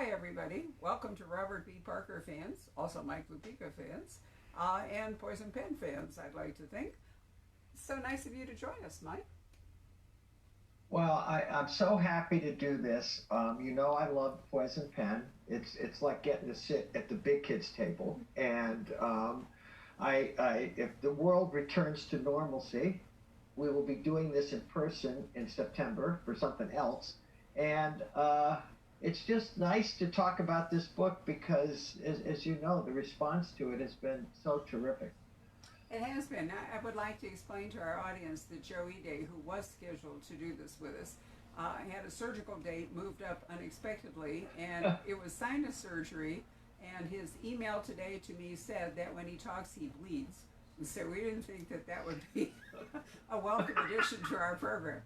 Hi, everybody. Welcome to Robert B. Parker fans, also Mike Lupica fans, and Poison Pen fans, I'd like to think. So nice of you to join us, Mike. Well, I'm so happy to do this. I love Poison Pen. It's like getting to sit at the big kids table. And if the world returns to normalcy, we will be doing this in person in September for something else. And it's just nice to talk about this book because, as you know, the response to it has been so terrific. It has been. I would like to explain to our audience that Joe Ide, who was scheduled to do this with us, had a surgical date moved up unexpectedly, and it was sinus surgery. And his email today to me said that when he talks, he bleeds. And so we didn't think that that would be a welcome addition to our program.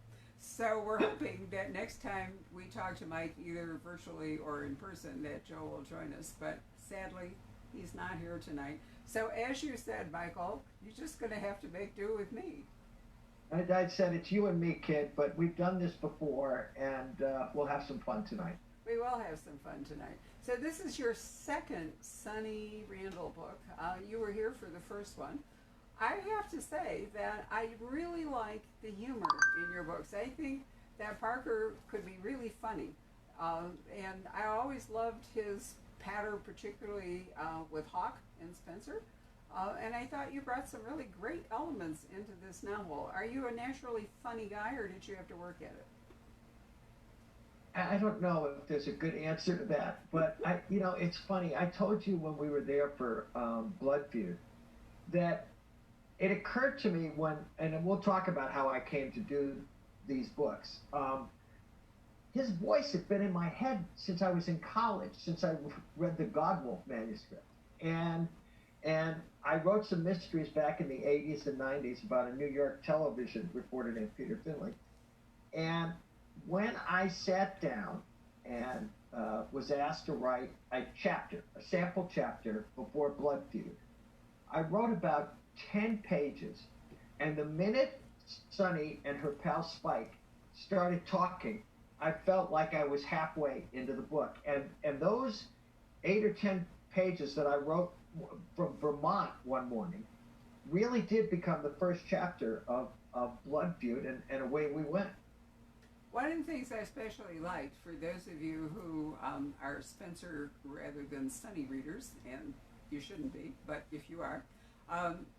So we're hoping that next time we talk to Mike, either virtually or in person, that Joe will join us. But sadly, he's not here tonight. So as you said, Michael, you're just going to have to make do with me. I said it's you and me, kid, but we've done this before, and we'll have some fun tonight. We will have some fun tonight. So this is your second Sunny Randall book. You were here for the first one. I have to say that I really like the humor in your books. I think that Parker could be really funny. And I always loved his patter, particularly with Hawk and Spencer. And I thought you brought some really great elements into this novel. Are you a naturally funny guy, or did you have to work at it? I don't know if there's a good answer to that, but it's funny. I told you when we were there for Blood Feud that it occurred to me and we'll talk about how I came to do these books. His voice had been in my head since I was in college, since I read the Godwolf manuscript, and I wrote some mysteries back in the 80s and 90s about a New York television reporter named Peter Finley, and when I sat down and was asked to write a sample chapter before Blood Feud, I wrote about 10 pages. And the minute Sunny and her pal Spike started talking, I felt like I was halfway into the book. And those 8 or 10 pages that I wrote from Vermont one morning really did become the first chapter of Blood Feud, and away we went. One of the things I especially liked, for those of you who are Spencer rather than Sunny readers, and you shouldn't be, but if you are,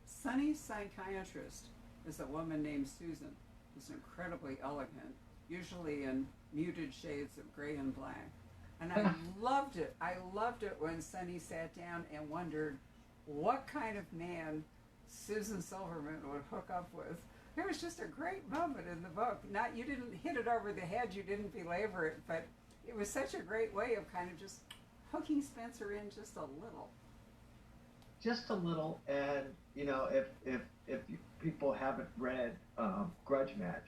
Sunny's psychiatrist is a woman named Susan, who's incredibly elegant, usually in muted shades of gray and black. And I loved it. I loved it when Sunny sat down and wondered what kind of man Susan Silverman would hook up with. It was just a great moment in the book. Not, you didn't hit it over the head, you didn't belabor it, but it was such a great way of kind of just hooking Spencer in just a little. Just a little, and if people haven't read Grudge Match,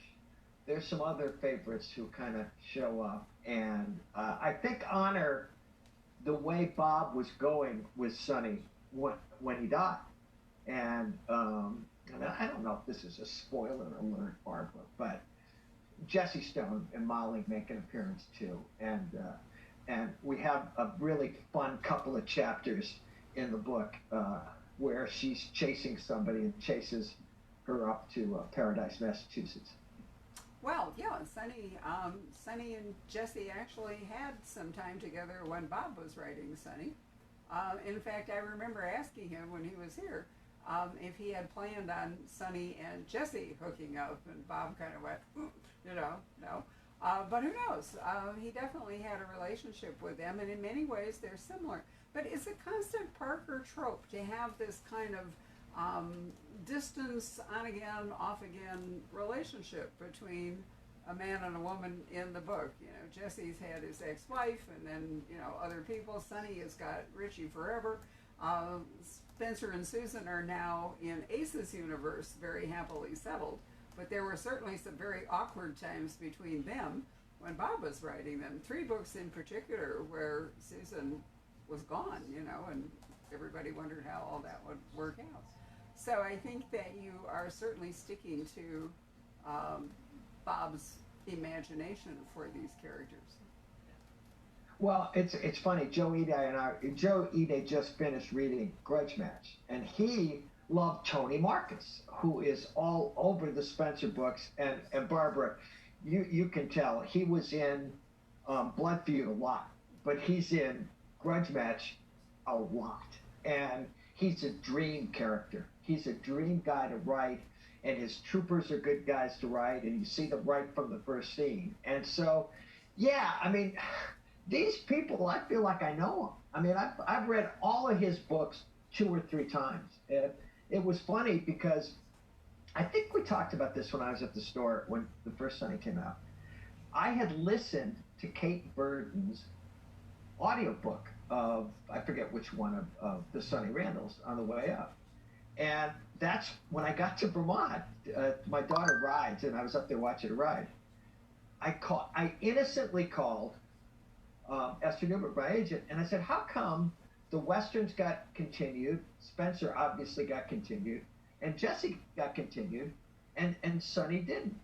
there's some other favorites who kind of show up, and I think honor the way Bob was going with Sonny when he died, and I don't know if this is a spoiler alert, Barbara, but Jesse Stone and Molly make an appearance too, and we have a really fun couple of chapters in the book where she's chasing somebody and chases her up to Paradise, Massachusetts. Well, yeah, Sunny and Jesse actually had some time together when Bob was writing Sunny. In fact, I remember asking him when he was here if he had planned on Sunny and Jesse hooking up, and Bob kind of went, no. But who knows? He definitely had a relationship with them, and in many ways they're similar. But it's a constant Parker trope to have this kind of distance, on again, off again relationship between a man and a woman in the book. Jesse's had his ex-wife, and then, other people. Sunny has got Richie forever. Spencer and Susan are now in Ace's universe, very happily settled. But there were certainly some very awkward times between them when Bob was writing them. 3 books in particular where Susan was gone, and everybody wondered how all that would work out. So I think that you are certainly sticking to Bob's imagination for these characters. Well, it's funny. Joe Ide just finished reading Grudge Match, and he loved Tony Marcus, who is all over the Spencer books. And Barbara, you can tell he was in Blood Feud a lot, but he's in Grudge Match a lot, and he's a dream character. He's a dream guy to write, and his troopers are good guys to write, and you see them right from the first scene. And so, yeah, I mean, these people, I feel like I know them. I mean, I've read all of his books 2 or 3 times. It was funny because I think we talked about this when I was at the store when the first Sunny came out. I had listened to Kate Burton's audiobook of, I forget which one of the Sunny Randalls on the way up. And that's when I got to Vermont. My daughter rides, and I was up there watching her ride. I innocently called Esther Newberg, my agent, and I said, how come the Westerns got continued, Spencer obviously got continued, and Jesse got continued, and Sunny didn't?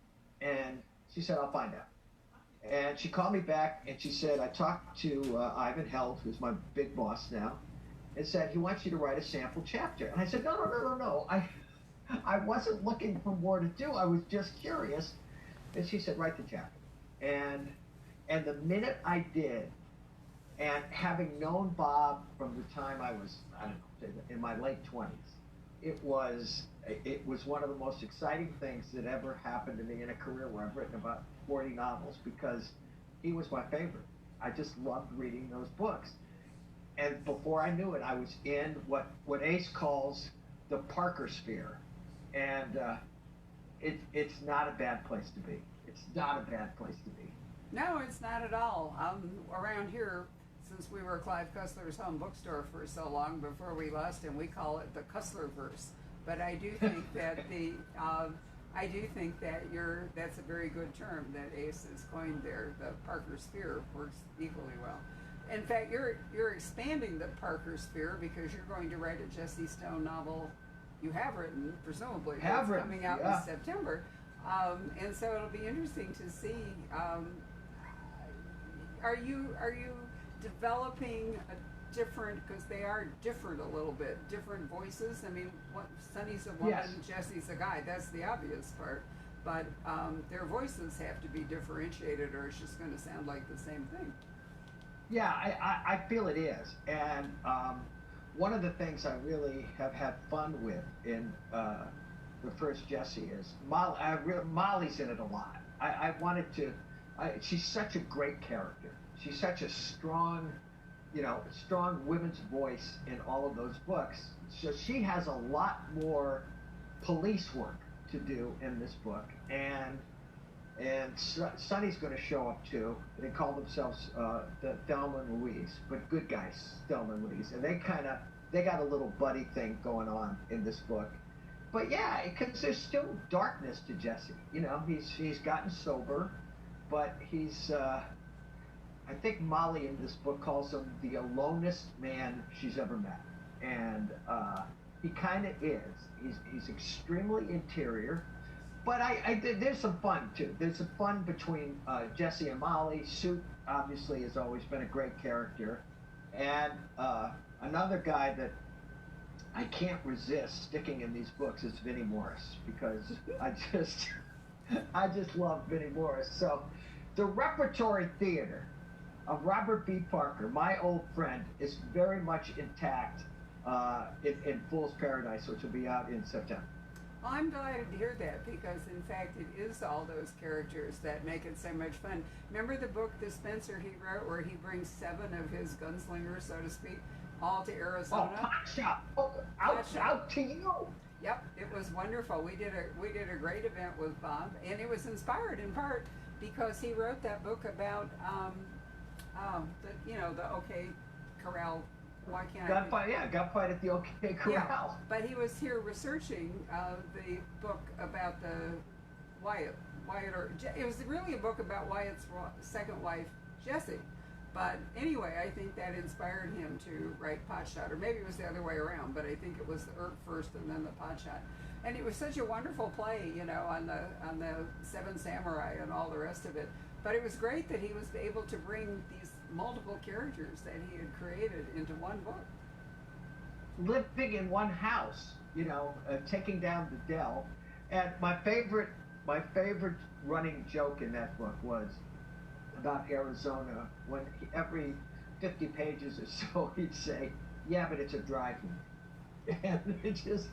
And she said, I'll find out. And she called me back, and she said, I talked to Ivan Held, who's my big boss now, and said, he wants you to write a sample chapter. And I said, no. I wasn't looking for more to do. I was just curious. And she said, write the chapter. And the minute I did, and having known Bob from the time I was, I don't know, in my late 20s, it was one of the most exciting things that ever happened to me in a career where I've written about 40 novels, because he was my favorite. I just loved reading those books. And before I knew it, I was in what Ace calls the Parker sphere. And it's not a bad place to be. It's not a bad place to be. No, it's not at all. Around here, since we were Clive Cussler's home bookstore for so long before we lost him, we call it the Cusslerverse. But I do think that that's a very good term that Ace has coined there. The Parker sphere works equally well. In fact, you're expanding the Parker sphere because you're going to write a Jesse Stone novel. You have written, presumably, coming out in September, and so it'll be interesting to see. Are you developing a different, because they are different a little bit, different voices? I mean, Sunny's a woman, Yes. Jesse's a guy. That's the obvious part. But their voices have to be differentiated, or it's just going to sound like the same thing. Yeah, I feel it is. And one of the things I really have had fun with in the first Jesse is Molly's in it a lot. I wanted to, she's such a great character. She's such a strong women's voice in all of those books. So she has a lot more police work to do in this book. And Sunny's going to show up too. They call themselves the Thelma and Louise, but good guys, Thelma and Louise, and they got a little buddy thing going on in this book. But yeah, because there's still darkness to Jesse. You know, he's gotten sober, but he's I think Molly in this book calls him the alonest man she's ever met, and he kind of is. He's extremely interior. But there's some fun too. There's some fun between Jesse and Molly. Suit obviously has always been a great character, and another guy that I can't resist sticking in these books is Vinnie Morris, because I just love Vinnie Morris. So the repertory theater of Robert B. Parker, my old friend, is very much intact in Fool's Paradise, which will be out in September. Well, I'm delighted to hear that, because in fact it is all those characters that make it so much fun. Remember the book that Spencer he wrote where he brings 7 of his gunslingers, so to speak, all to Arizona? Oh, Pot Shot! Out to you! Yep, it was wonderful. We did a great event with Bob, and it was inspired in part because he wrote that book about the OK Corral. Why can't Gunfight at the OK Corral. Yeah, but he was here researching the book about the Wyatt, it was really a book about Wyatt's second wife, Jessie. But anyway, I think that inspired him to write Pot Shot, or maybe it was the other way around, but I think it was the Earth first and then the Pot Shot. And it was such a wonderful play, on the Seven Samurai and all the rest of it. But it was great that he was able to bring these multiple characters that he had created into one book. Living in one house, taking down the Dell. And my favorite running joke in that book was about Arizona when every 50 pages or so he'd say, "Yeah, but it's a dry heat." And it just,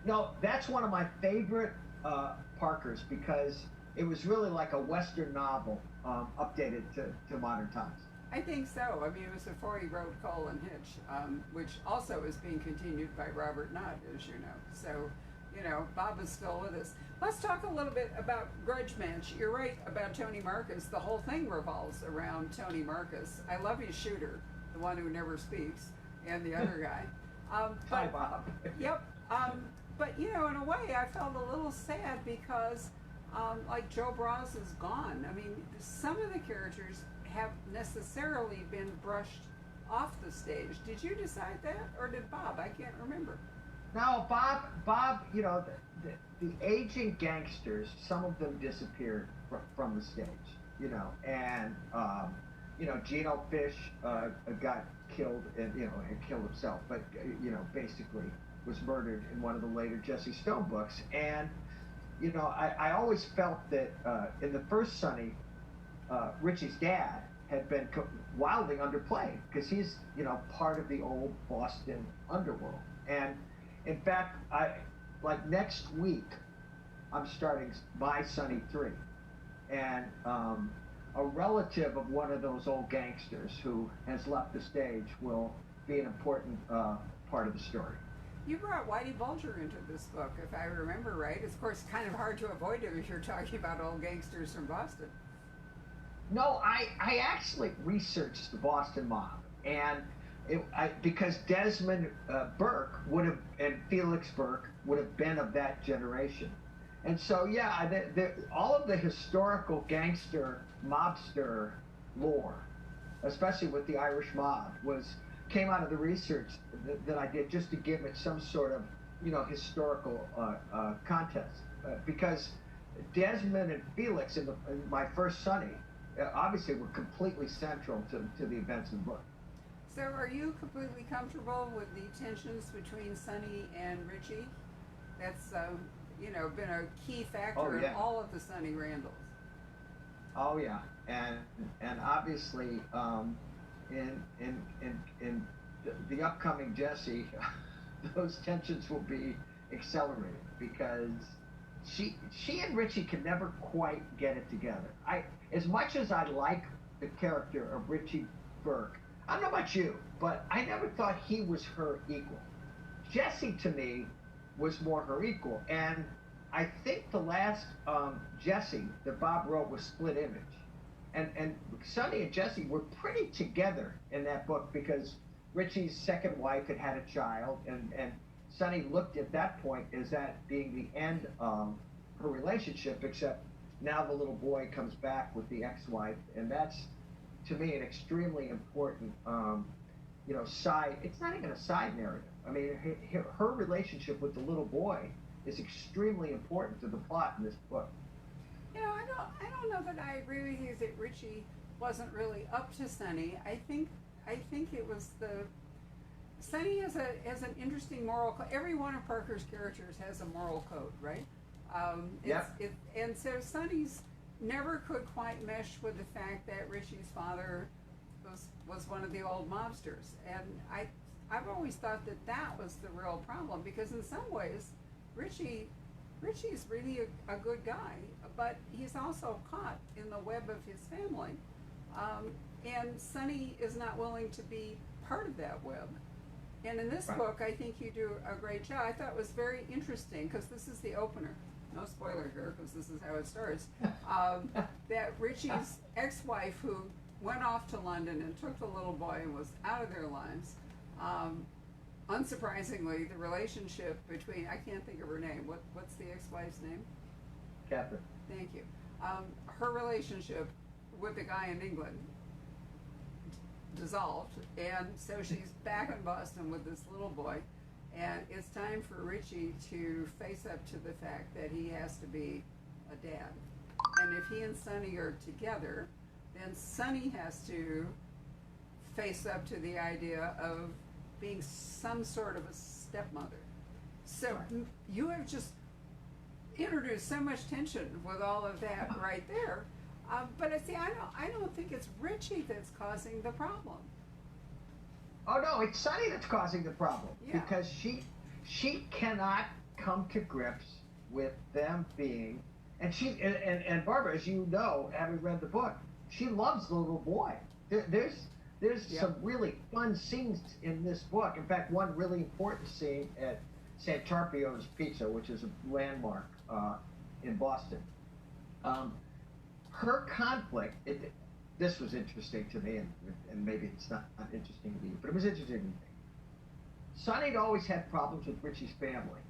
no, that's one of my favorite Parkers because it was really like a Western novel updated to modern times. I think so. I mean, it was before he wrote Cole and Hitch, which also is being continued by Robert Knott, as you know. So, Bob is still with us. Let's talk a little bit about Grudge Match. You're right about Tony Marcus. The whole thing revolves around Tony Marcus. I love his shooter, the one who never speaks, and the other guy. Hi, Bob. Yep. But, in a way, I felt a little sad because, like, Joe Braz is gone. I mean, some of the characters have necessarily been brushed off the stage. Did you decide that, or did Bob? I can't remember. No, Bob. The aging gangsters, some of them disappeared from the stage. And Gino Fish got killed, and killed himself, but basically was murdered in one of the later Jesse Stone books. And I always felt that in the first Sonny, Richie's dad had been wildly underplayed because he's part of the old Boston underworld. And in fact, next week I'm starting my Sonny 3, and a relative of one of those old gangsters who has left the stage will be an important part of the story. You brought Whitey Bulger into this book, if I remember right. It's, of course, kind of hard to avoid him if you're talking about old gangsters from Boston. No, I actually researched the Boston mob, and because Desmond Burke and Felix Burke would have been of that generation. And so, yeah, all of the historical gangster, mobster lore, especially with the Irish mob, came out of the research that I did just to give it some sort of, historical context. Because Desmond and Felix in my first Sonny, obviously were completely central to the events of the book. So are you completely comfortable with the tensions between Sonny and Richie? That's, been a key factor in all of the Sunny Randalls. Oh yeah, and obviously in the upcoming Jesse, those tensions will be accelerated because she and Richie can never quite get it together. As much as I like the character of Richie Burke, I don't know about you, but I never thought he was her equal. Jesse, to me, was more her equal, and I think the last Jesse that Bob wrote was Split Image. And Sonny and Jesse were pretty together in that book because Richie's second wife had had a child, and Sonny looked at that point as that being the end of her relationship, except now the little boy comes back with the ex-wife, and that's, to me, an extremely important, side. It's not even a side narrative. I mean, her relationship with the little boy is extremely important to the plot in this book. I don't know that I agree with you that Richie wasn't really up to Sonny. I think it was Sonny has an interesting moral code. Every one of Parker's characters has a moral code, right? And so Sonny's never could quite mesh with the fact that Richie's father was one of the old mobsters, and I've always thought that was the real problem, because in some ways Richie's really a good guy, but he's also caught in the web of his family, and Sonny is not willing to be part of that web. And in this book, I think you do a great job. I thought it was very interesting, because this is the opener. No spoiler here, because this is how it starts. That Richie's ex-wife, who went off to London and took the little boy and was out of their lives, unsurprisingly, the relationship between, I can't think of her name. What's the ex-wife's name? Catherine. Thank you. Her relationship with the guy in England dissolved, and so she's back in Boston with this little boy, and it's time for Richie to face up to the fact that he has to be a dad. And if he and Sonny are together, then Sonny has to face up to the idea of being some sort of a stepmother. So you have just introduced so much tension with all of that right there. But I see, I don't think it's Richie that's causing the problem. Oh no, it's Sunny that's causing the problem, Yeah. because she cannot come to grips with them being, and Barbara, as you know, having read the book, she loves the little boy. There's Yeah. some really fun scenes in this book. In fact, one really important scene at Santarpio's Pizza, which is a landmark in Boston. Her conflict. This was interesting to me, and maybe it's not interesting to you, but it was interesting to me. Sonny had always had problems with Richie's family.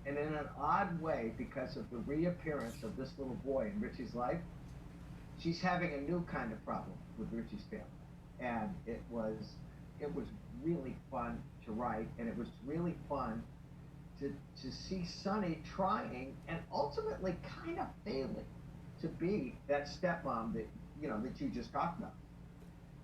And in an odd way, because of the reappearance of this little boy in Richie's life, she's having a new kind of problem with Richie's family. And it was really fun to write, and it was really fun to see Sonny trying and ultimately kind of failing to be that stepmom that you just talked about.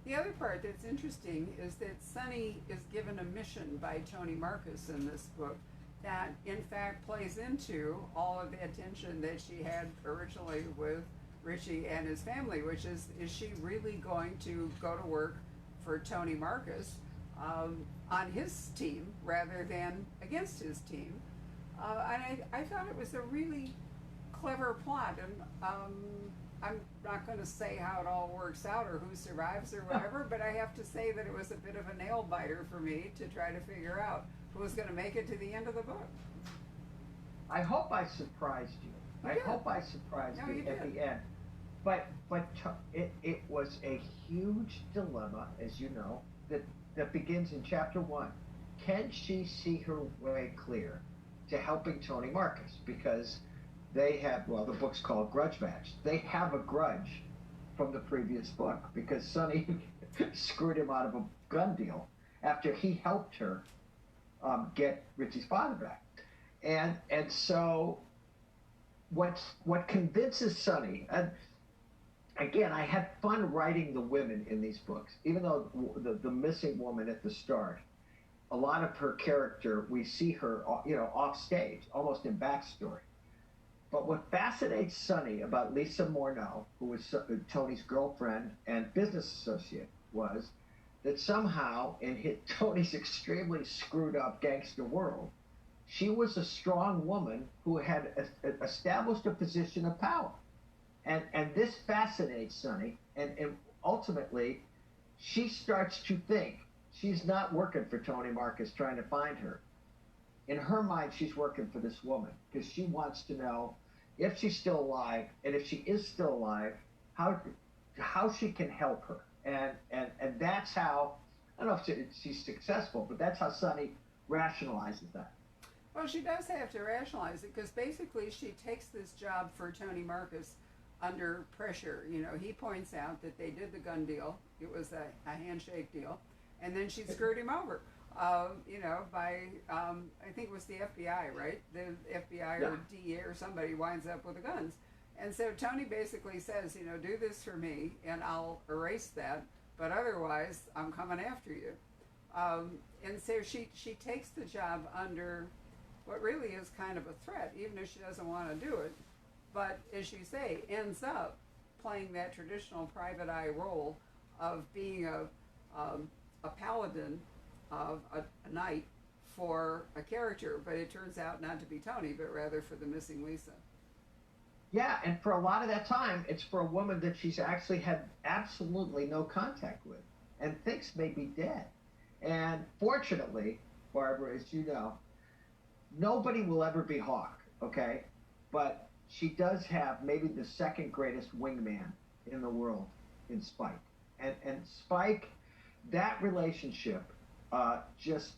The other part that's interesting is that Sonny is given a mission by Tony Marcus in this book that in fact plays into all of the attention that she had originally with Richie and his family, which is she really going to go to work for Tony Marcus on his team rather than against his team? And I thought it was a really clever plot, and I'm not going to say how it all works out or who survives or whatever, but I have to say that it was a bit of a nail biter for me to try to figure out who was going to make it to the end of the book. I hope I surprised you. I hope I surprised you at the end. But it was a huge dilemma, as you know, that begins in chapter 1. Can she see her way clear to helping Tony Marcus? Because they have, the book's called Grudge Match. They have a grudge from the previous book because Sonny screwed him out of a gun deal after he helped her get Richie's father back. And so what convinces Sonny, and again, I had fun writing the women in these books, even though the missing woman at the start, a lot of her character, we see her, off stage, almost in backstory. But what fascinates Sonny about Lisa Morneau, who was Tony's girlfriend and business associate, was that somehow in Tony's extremely screwed up gangster world, she was a strong woman who had established a position of power. And this fascinates Sonny, and ultimately, she starts to think she's not working for Tony Marcus trying to find her. In her mind, she's working for this woman because she wants to know if she's still alive, and if she is still alive, how she can help her. And that's how, I don't know if she's successful, but that's how Sonny rationalizes that. Well, she does have to rationalize it because basically she takes this job for Tony Marcus under pressure. He points out that they did the gun deal. It was a handshake deal. And then she screwed him over, by, I think it was the FBI, right? The FBI or DEA or somebody winds up with the guns. And so Tony basically says, do this for me and I'll erase that, but otherwise I'm coming after you. And so she takes the job under what really is kind of a threat, even if she doesn't want to do it. But as you say, ends up playing that traditional private eye role of being a paladin of a knight for a character, but it turns out not to be Tony, but rather for the missing Lisa. Yeah, and for a lot of that time, it's for a woman that she's actually had absolutely no contact with and thinks may be dead. And fortunately, Barbara, as you know, nobody will ever be Hawk, okay? But she does have maybe the second greatest wingman in the world in Spike. And Spike, that relationship, I just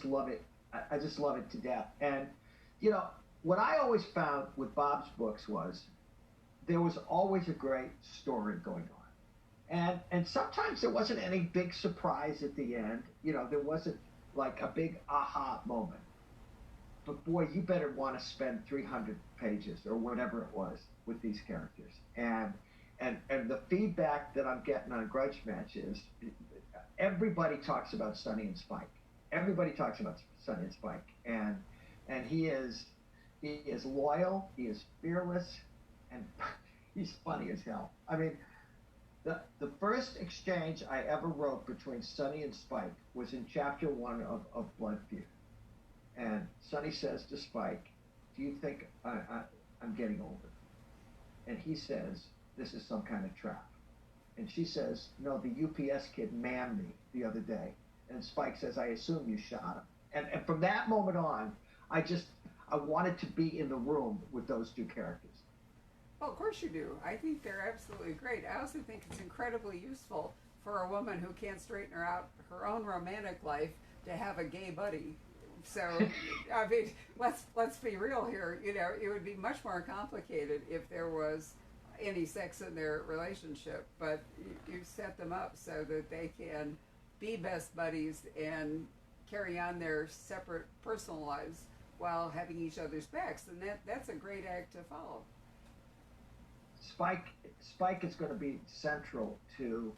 love it. I just love it to death. And, what I always found with Bob's books was there was always a great story going on. And sometimes there wasn't any big surprise at the end. There wasn't like a big aha moment. But boy, you better want to spend 300 pages or whatever it was with these characters. And the feedback that I'm getting on Grudge Match is, everybody talks about Sonny and Spike. Everybody talks about Sonny and Spike, and he is loyal, he is fearless, and he's funny as hell. I mean, the first exchange I ever wrote between Sonny and Spike was in chapter one of Blood Feud. And Sonny says to Spike, "Do you think I'm getting older?" And he says, "This is some kind of trap." And she says, "No, the UPS kid mammed me the other day." And Spike says, "I assume you shot him." And from that moment on, I wanted to be in the room with those two characters. Well, of course you do. I think they're absolutely great. I also think it's incredibly useful for a woman who can't straighten her own romantic life to have a gay buddy. So, I mean, let's be real here. You know, it would be much more complicated if there was any sex in their relationship, but you set them up so that they can be best buddies and carry on their separate personal lives while having each other's backs, and that's a great act to follow. Spike is going to be central to.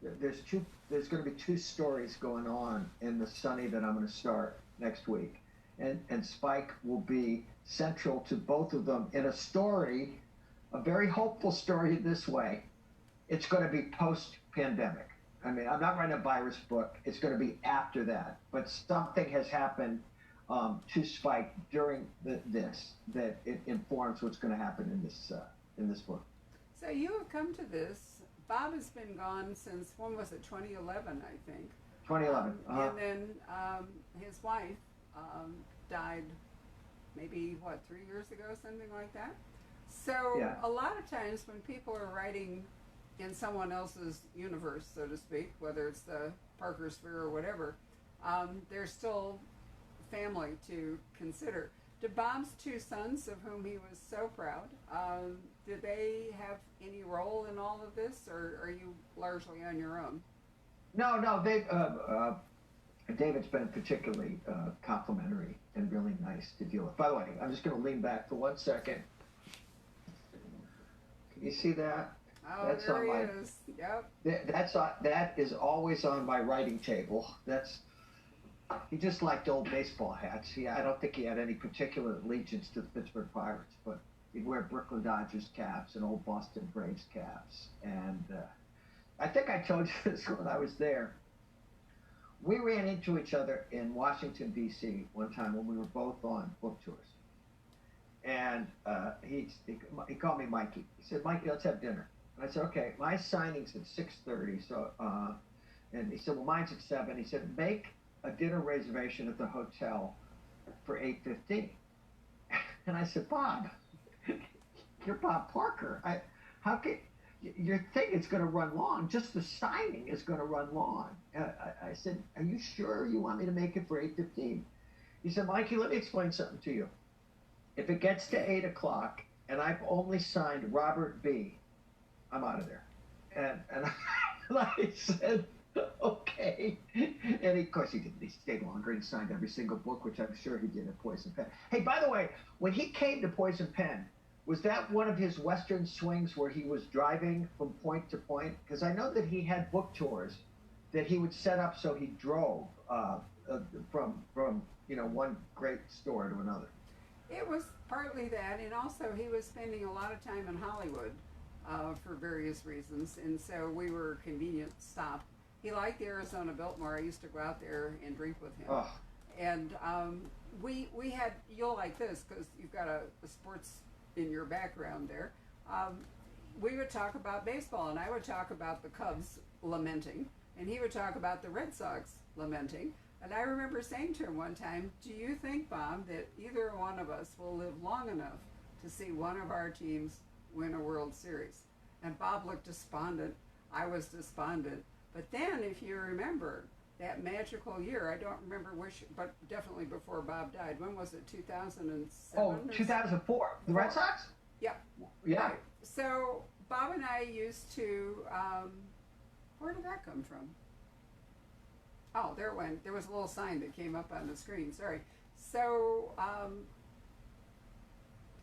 There's going to be two stories going on in the Sunny that I'm going to start next week, and Spike will be central to both of them in a story, a very hopeful story this way. It's going to be post-pandemic. I mean, I'm not writing a virus book. It's going to be after that, but something has happened to Spike during this that it informs what's going to happen in this book. So you have come to this. Bob has been gone since, when was it, 2011, I think. 2011. And then his wife died maybe, 3 years ago, something like that? So Yeah. a lot of times when people are writing in someone else's universe, so to speak, whether it's the Parker sphere or whatever, there's still family to consider. Did Bob's two sons, of whom he was so proud, did they have any role in all of this, or are you largely on your own? No, David's been particularly complimentary and really nice to deal with. By the way, I'm just going to lean back for 1 second. Can you see that? Oh, that's there he is. Yep. That is always on my writing table. He just liked old baseball hats. I don't think he had any particular allegiance to the Pittsburgh Pirates, but he'd wear Brooklyn Dodgers caps and old Boston Braves caps. And I think I told you this when I was there. We ran into each other in Washington, D.C. one time when we were both on book tours. And he called me Mikey. He said, "Mikey, let's have dinner." And I said, "Okay, my signing's at 6:30." So, and he said, "Well, mine's at 7." He said, "Make a dinner reservation at the hotel for 8:15. And I said, "Bob, you're Bob Parker. How can your thing is going to run long? Just the signing is going to run long." I said, "Are you sure you want me to make it for 8:15?" He said, "Mikey, let me explain something to you. If it gets to 8 o'clock and I've only signed Robert B., I'm out of there." And I said, "Okay." And of course he didn't. He stayed longer and signed every single book, which I'm sure he did at Poison Pen. Hey, by the way, when he came to Poison Pen, was that one of his Western swings where he was driving from point to point? Because I know that he had book tours that he would set up so he drove from one great store to another. It was partly that, and also he was spending a lot of time in Hollywood for various reasons, and so we were a convenient stop. He liked the Arizona Biltmore. I used to go out there and drink with him. Oh. And we had, you'll like this because you've got a sports in your background there. We would talk about baseball, and I would talk about the Cubs lamenting, and he would talk about the Red Sox lamenting. And I remember saying to him one time, "Do you think, Bob, that either one of us will live long enough to see one of our teams win a World Series?" And Bob looked despondent. I was despondent. But then, if you remember, that magical year, I don't remember which, but definitely before Bob died. When was it, 2007? Oh, 2004. The Red Sox? Yep. Yeah. Right. So Bob and I used to, where did that come from? Oh, there it went. There was a little sign that came up on the screen. Sorry. So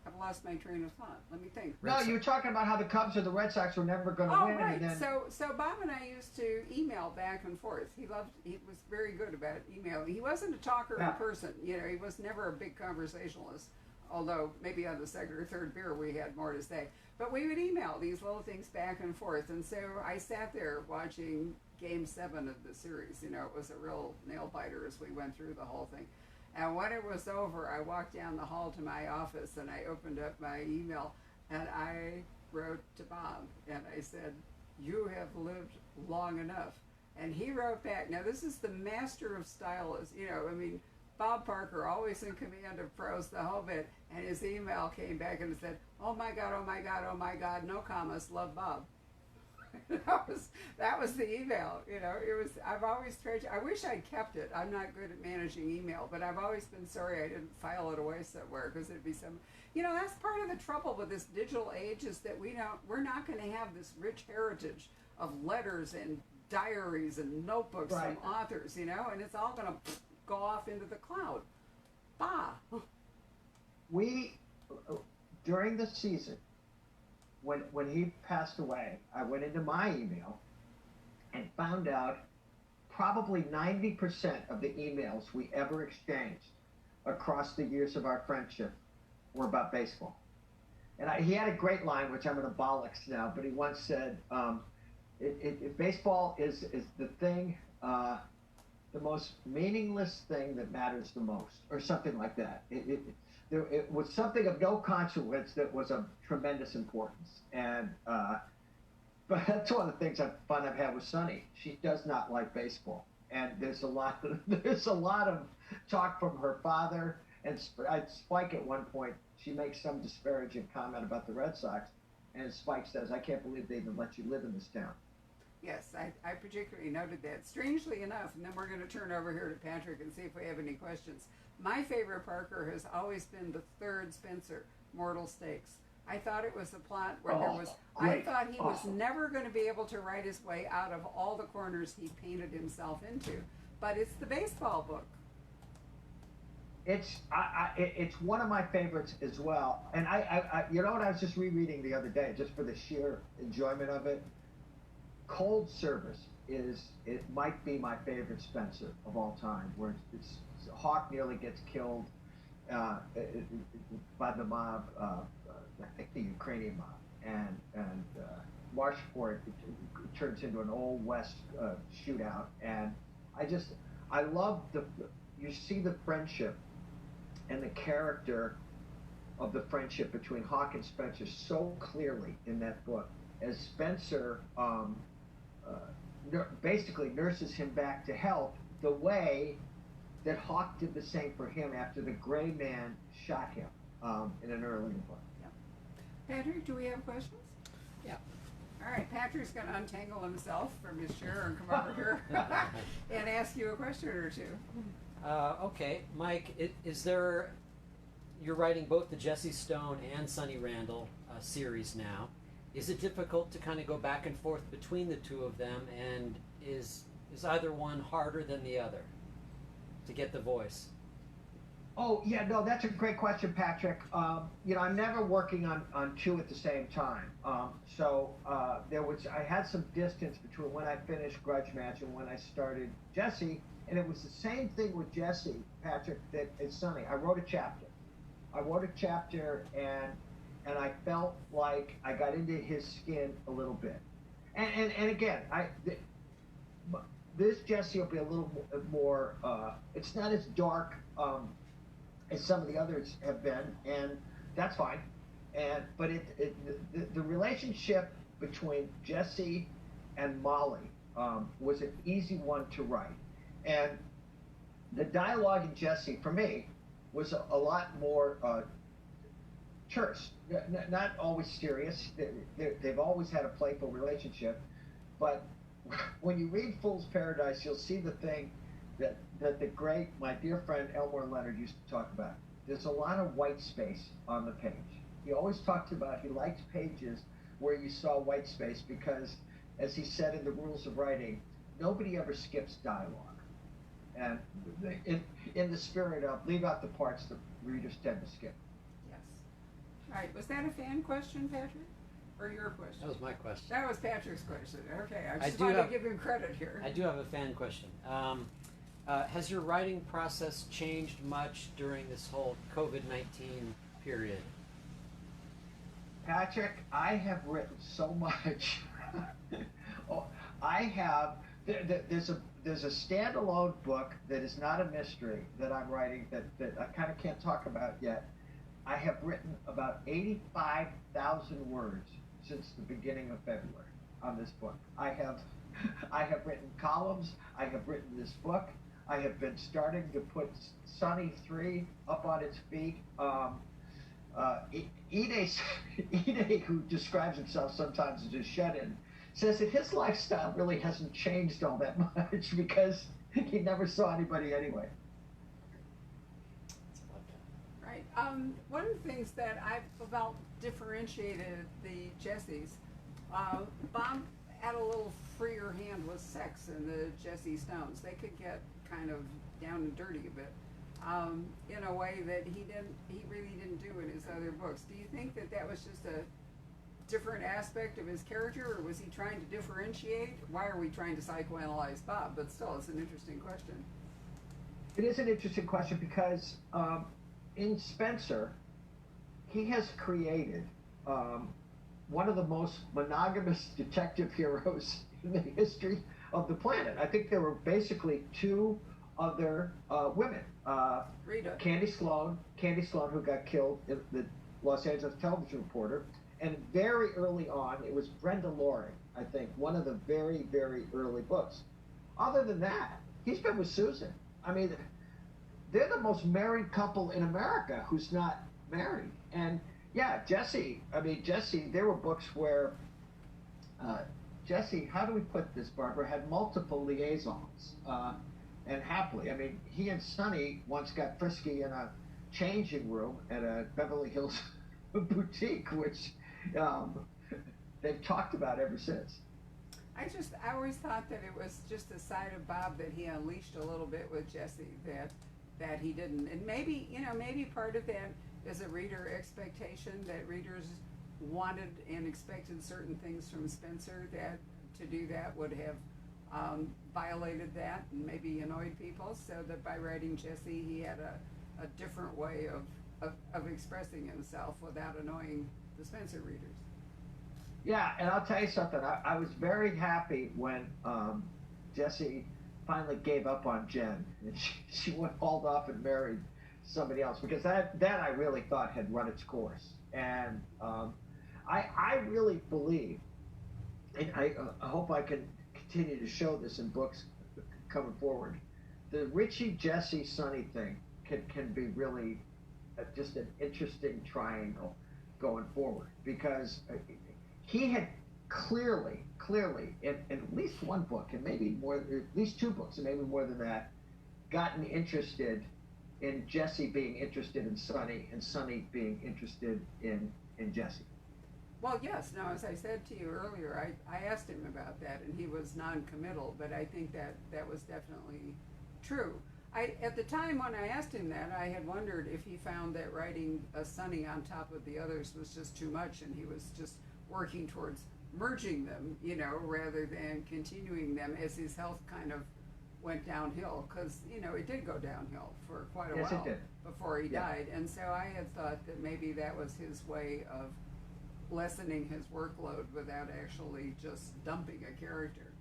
I've lost my train of thought. Let me think. No, you were talking about how the Cubs or the Red Sox were never going to Oh, win. right. And then... So Bob and I used to email back and forth. He was very good about emailing. He wasn't a talker in person. You know, he was never a big conversationalist. Although maybe on the second or third beer we had more to say. But we would email these little things back and forth. And so I sat there watching Game 7 of the series. You know, it was a real nail biter as we went through the whole thing. And when it was over, I walked down the hall to my office and I opened up my email and I wrote to Bob and I said, "You have lived long enough." And he wrote back. Now, this is the master of stylists. You know, I mean, Bob Parker, always in command of prose the whole bit. And his email came back and said, "Oh my God, oh my God, oh my God, no commas, love Bob." that was the email. You know, it was. I've always treasured. I wish I'd kept it. I'm not good at managing email, but I've always been sorry I didn't file it away somewhere because it'd be some. You know, that's part of the trouble with this digital age is that we're not going to have this rich heritage of letters and diaries and notebooks from authors. You know, and it's all going to go off into the cloud. Bah. We during the season. When he passed away, I went into my email and found out probably 90% of the emails we ever exchanged across the years of our friendship were about baseball. And he had a great line, which I'm going to bollocks now, but he once said, baseball is the thing, the most meaningless thing that matters the most, or something like that. It was something of no consequence that was of tremendous importance. And but that's one of the things I've had with Sunny. She does not like baseball, and there's a lot of talk from her father. And Spike at one point, she makes some disparaging comment about the Red Sox, and Spike says, "I can't believe they even let you live in this town." Yes, I particularly noted that. Strangely enough, and then we're going to turn over here to Patrick and see if we have any questions. My favorite Parker has always been the third Spencer, Mortal Stakes. I thought it was a plot where there was. Great. I thought he was never going to be able to write his way out of all the corners he painted himself into. But it's the baseball book. It's one of my favorites as well. And I you know what I was just rereading the other day, just for the sheer enjoyment of it. Cold Service might be my favorite Spencer of all time, where Hawk nearly gets killed by the mob, I think the Ukrainian mob, and Marshport turns into an Old West shootout, and I love you see the friendship and the character of the friendship between Hawk and Spencer so clearly in that book, as Spencer basically nurses him back to health the way that Hawk did the same for him after the Gray Man shot him in an earlier book. Yeah. Patrick, do we have questions? Yeah. All right, Patrick's going to untangle himself from his chair and come over here and ask you a question or two. Okay, Mike, you're writing both the Jesse Stone and Sunny Randall series now. Is it difficult to kind of go back and forth between the two of them, and is either one harder than the other to get the voice? Oh, yeah, no, that's a great question, Patrick. I'm never working on two at the same time. I had some distance between when I finished Grudge Match and when I started Jesse, and it was the same thing with Jesse, Patrick, that it's Sunny. I wrote a chapter, and I felt like I got into his skin a little bit. And again, this Jesse will be a little more, it's not as dark as some of the others have been, and that's fine. But the relationship between Jesse and Molly was an easy one to write. And the dialogue in Jesse, for me, was a lot more terse, not always serious. They've always had a playful relationship, but when you read Fool's Paradise, you'll see the thing that the great, my dear friend Elmore Leonard used to talk about. There's a lot of white space on the page. He always talked about he liked pages where you saw white space because, as he said in the rules of writing, nobody ever skips dialogue. And in the spirit of leave out the parts that readers tend to skip. Yes. Right. Was that a fan question, Patrick? Or your question? That was my question. That was Patrick's question. Okay, I just do wanted have- to give him credit here. I do have a fan question. Has your writing process changed much during this whole COVID-19 period? Patrick, I have written so much. Oh, I have. There's a standalone book that is not a mystery that I'm writing that I kind of can't talk about yet. I have written about 85,000 words since the beginning of February on this book. I have written columns. I have written this book. I have been starting to put Sunny 3 up on its feet. Ide, who describes himself sometimes as a shut-in, says that his lifestyle really hasn't changed all that much because he never saw anybody anyway. Right. One of the things that I've about differentiated the Jessies, Bob had a little freer hand with sex in the Jesse Stones. They could get kind of down and dirty a bit, in a way that he really didn't do in his other books. Do you think that was just a different aspect of his character, or was he trying to differentiate? Why are we trying to psychoanalyze Bob? But still, it's an interesting question. It is an interesting question because in Spencer, he has created one of the most monogamous detective heroes in the history of the planet. I think there were basically two other women. Rita. Candy Sloan, who got killed in the Los Angeles television reporter. And very early on, it was Brenda Loring, I think, one of the very, very early books. Other than that, he's been with Susan. I mean, they're the most married couple in America who's not married. And yeah, Jesse, there were books where Jesse, how do we put this, Barbara, had multiple liaisons, and happily. I mean, he and Sonny once got frisky in a changing room at a Beverly Hills boutique, which they've talked about ever since. I always thought that it was just a side of Bob that he unleashed a little bit with Jesse that he didn't. And maybe part of that is a reader expectation, that readers wanted and expected certain things from Spencer, that to do that would have violated that and maybe annoyed people, so that by writing Jesse he had a different way of expressing himself without annoying the Spencer readers. Yeah, and I'll tell you something. I was very happy when Jesse finally gave up on Jen and she went hauled off and married somebody else, because that I really thought had run its course. And I really believe, and I hope I can continue to show this in books coming forward, the Richie, Jesse, Sonny thing can be really just an interesting triangle going forward, because he had clearly in at least one book, and maybe more, at least two books, and maybe more than that, gotten interested in Jesse being interested in Sonny, and Sonny being interested in Jesse. Well, yes. Now, as I said to you earlier, I asked him about that, and he was non-committal, but I think that was definitely true. At the time when I asked him that, I had wondered if he found that writing a Sonny on top of the others was just too much, and he was just working towards merging them, rather than continuing them as his health kind of went downhill, because, it did go downhill for quite a Yes, while it did. before he died. And so I had thought that maybe that was his way of lessening his workload without actually just dumping a character.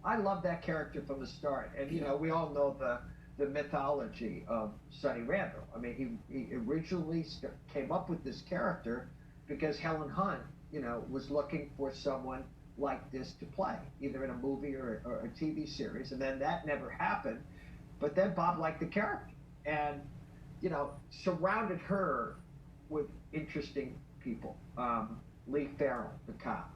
I love that character from the start, and we all know the mythology of Sunny Randall. I mean, he originally came up with this character because Helen Hunt, was looking for someone like this to play, either in a movie or a TV series, and then that never happened. But then Bob liked the character, and surrounded her with interesting people. Lee Farrell, the cop,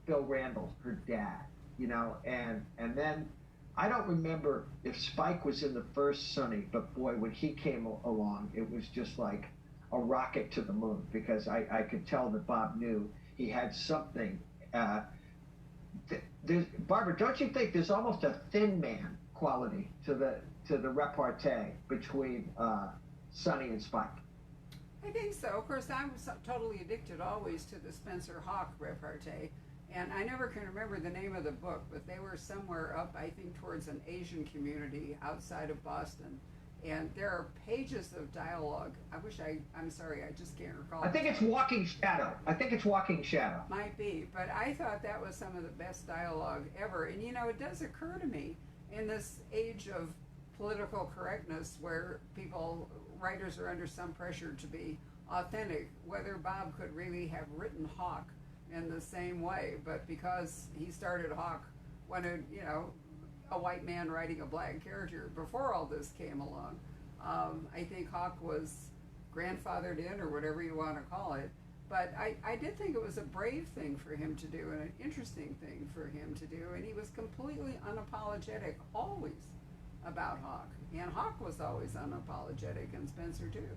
Bill Randall, her dad, and then I don't remember if Spike was in the first Sonny, but boy, when he came along, it was just like a rocket to the moon, because I could tell that Bob knew he had something. Barbara, don't you think there's almost a Thin Man quality to the repartee between Sonny and Spike? I think so. Of course, I was totally addicted always to the Spencer Hawk repartee. And I never can remember the name of the book, but they were somewhere up, I think, towards an Asian community outside of Boston. And there are pages of dialogue. I'm sorry, I just can't recall. I think it's Walking Shadow. I think it's Walking Shadow. Might be, but I thought that was some of the best dialogue ever. And you know, it does occur to me in this age of political correctness where writers are under some pressure to be authentic, whether Bob could really have written Hawk in the same way, but because he started Hawk, wanted, a white man writing a black character before all this came along. I think Hawk was grandfathered in, or whatever you want to call it. But I did think it was a brave thing for him to do and an interesting thing for him to do. And he was completely unapologetic always about Hawk. And Hawk was always unapologetic, and Spencer too.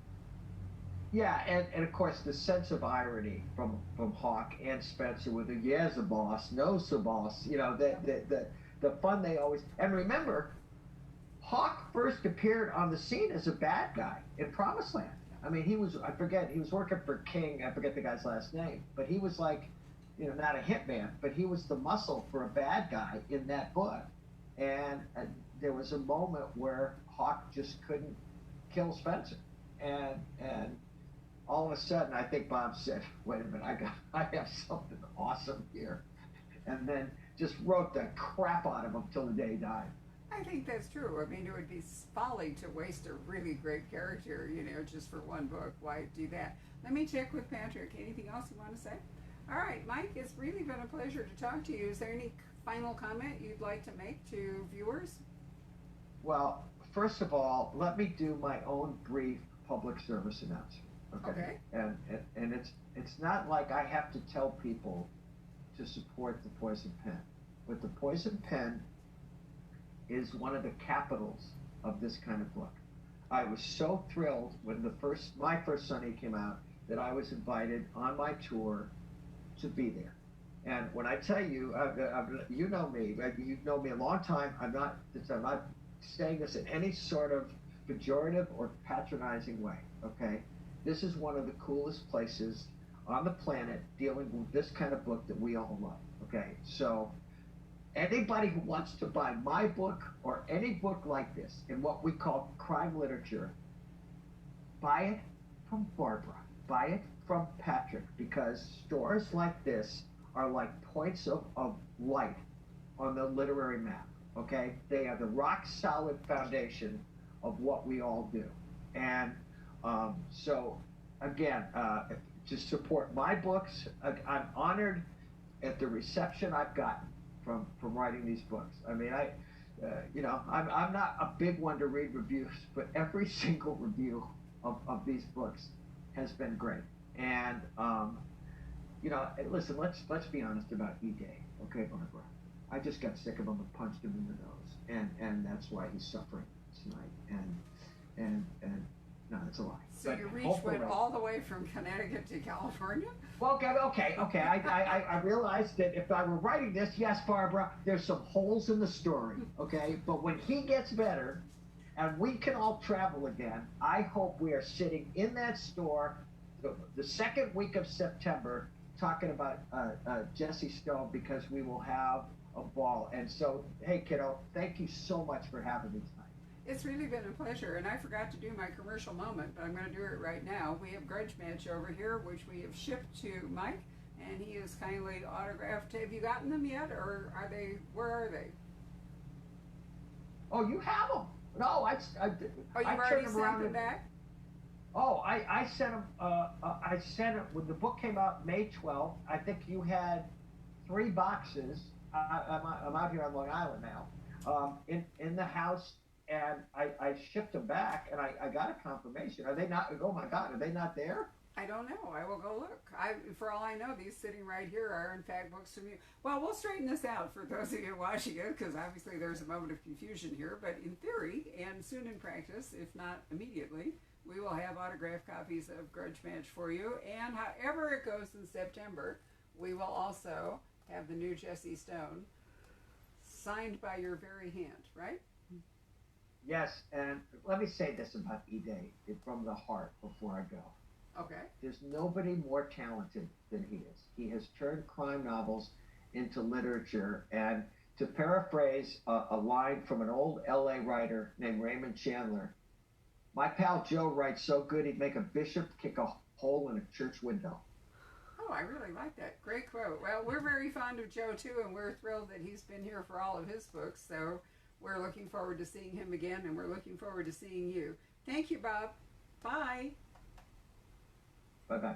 Yeah, and of course the sense of irony from Hawk and Spencer with the yes a boss, no so boss, the fun they always, and remember, Hawk first appeared on the scene as a bad guy in Promised Land. I mean, he was working for King, I forget the guy's last name, but he was like, not a hitman, but he was the muscle for a bad guy in that book. And there was a moment where Hawk just couldn't kill Spencer. And all of a sudden, I think Bob said, wait a minute, I have something awesome here. And then just wrote the crap out of him till the day he died. I think that's true. I mean, it would be folly to waste a really great character, just for one book. Why do that? Let me check with Patrick. Anything else you want to say? All right, Mike, it's really been a pleasure to talk to you. Is there any final comment you'd like to make to viewers? Well, first of all, let me do my own brief public service announcement. Okay. And it's not like I have to tell people to support the Poison Pen, but the Poison Pen is one of the capitals of this kind of book. I was so thrilled when my first Sunny came out that I was invited on my tour to be there. And when I tell you, you know me, you've known me a long time. I'm not saying this in any sort of pejorative or patronizing way. Okay, this is one of the coolest places on the planet dealing with this kind of book that we all love. Okay, so anybody who wants to buy my book or any book like this in what we call crime literature, buy it from Barbara, buy it from Patrick, because stores like this are like points of light on the literary map. Okay, they are the rock solid foundation of what we all do. And so again, to support my books, I'm honored at the reception I've gotten from writing these books. I mean, I'm not a big one to read reviews, but every single review of these books has been great. And listen, let's be honest about E-Day, okay, Barbara? I just got sick of him and punched him in the nose, and that's why he's suffering tonight. And no, that's a lie. So your reach went all the way from Connecticut to California? Well, okay. I realized that if I were writing this, yes, Barbara, there's some holes in the story, okay? But when he gets better and we can all travel again, I hope we are sitting in that store the second week of September talking about Jesse Stone, because we will have a ball. And so, hey, kiddo, thank you so much for having me tonight. It's really been a pleasure, and I forgot to do my commercial moment, but I'm going to do it right now. We have Grudge Match over here, which we have shipped to Mike, and he has kindly autographed. Have you gotten them yet, or where are they? Oh, you have them? No, you've already sent them back? Oh, I sent them, I sent it when the book came out May 12th. I think you had 3 boxes. I'm out here on Long Island now, in the house. And I shipped them back, and I got a confirmation. Are they not? Oh my God, are they not there? I don't know. I will go look. For all I know, these sitting right here are in fact books from you. Well, we'll straighten this out for those of you watching it, because obviously there's a moment of confusion here. But in theory, and soon in practice, if not immediately, we will have autographed copies of Grudge Match for you. And however it goes in September, we will also have the new Jesse Stone signed by your very hand, right? Yes, and let me say this about E-Day from the heart before I go. Okay. There's nobody more talented than he is. He has turned crime novels into literature. And to paraphrase a line from an old LA writer named Raymond Chandler, my pal Joe writes so good he'd make a bishop kick a hole in a church window. Oh, I really like that. Great quote. Well, we're very fond of Joe too, and we're thrilled that he's been here for all of his books. So we're looking forward to seeing him again, and we're looking forward to seeing you. Thank you, Bob. Bye. Bye bye.